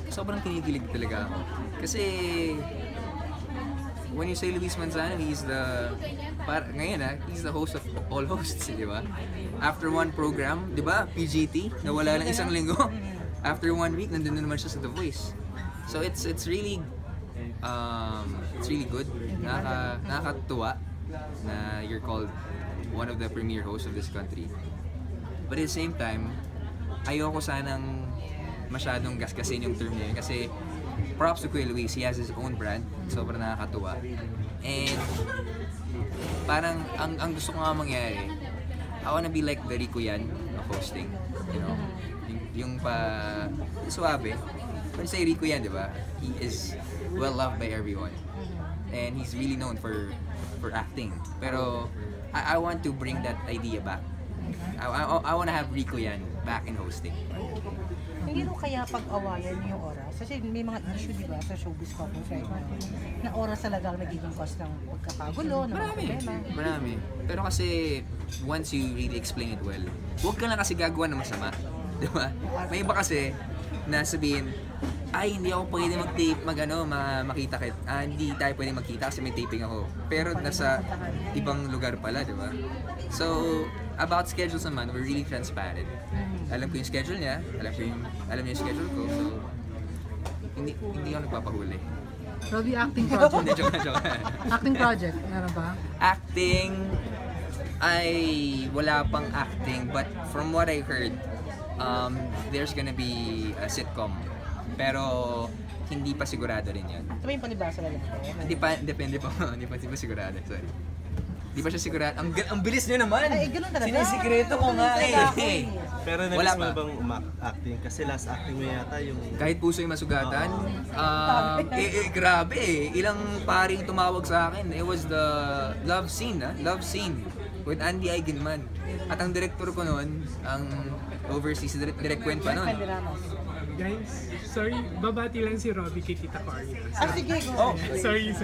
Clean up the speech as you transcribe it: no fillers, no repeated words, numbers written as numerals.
sobrang kinikilig talaga ako. Kasi when you say Luis Manzano, he's the he's the host of all hosts, di ba? After one program, di ba? PGT, nawala lang isang linggo. After 1 week, nandun na naman siya sa The Voice. So it's really good. Nakakatuwa na you're called one of the premier hosts of this country. But at the same time, ayoko sanang masyadong gaskasin yung term niya kasi props to Kuya Luis, he has his own brand. Sobrang nakakatuwa. And parang ang gusto ko nga mangyari, I wanna be like the Rico Yan of hosting. You know? Yung suabe. When you say Rico Yan, di ba? He is well loved by everyone. And he's really known for acting. Pero I want to bring that idea back. I want to have Rico Yan back in hosting. Hindi rin kaya pag-awayan yung oras? Kasi may mga issue, di ba, sa showbiz couples right now, na oras talaga ang nagiging cause ng pagkakagulo, ng mga problema. Marami. Pero kasi, once you really explain it well, huwag ka lang kasi gagawa ng masama. Di ba? May iba kasi, na sabihin, ay, hindi ako pwede makita hindi tayo pwede magkita kasi may taping ako. Pero nasa ibang lugar pala, di ba? So, about schedules naman, we're really transparent. Alam ko yung schedule niya, alam niya yung schedule ko, so hindi ako nagpapahuli. Robbie, acting project. Hindi, joke. Acting project, meron ba? Acting, ay wala pang acting, but from what I heard, there's gonna be a sitcom. Pero hindi pa sigurado rin yun. Ito ba yung palibasa na lang? Depende pa, hindi pa sigurado, sorry. Hindi pa siya sigurado. Ang bilis niya naman! Ay, ganun talaga. Sinisikreto ko nga eh. Pero namiss mo bang acting? Kasi last acting mo yata yung... Kahit puso yung masugatan, grabe eh. Ilang paring tumawag sa akin. It was the love scene with Andy Eigenman. At ang director ko noon, ang overseas direct Quen pa noon. Guys, sorry, babati lang si Robbie kay Tita Cory. Ah, sige. Sorry.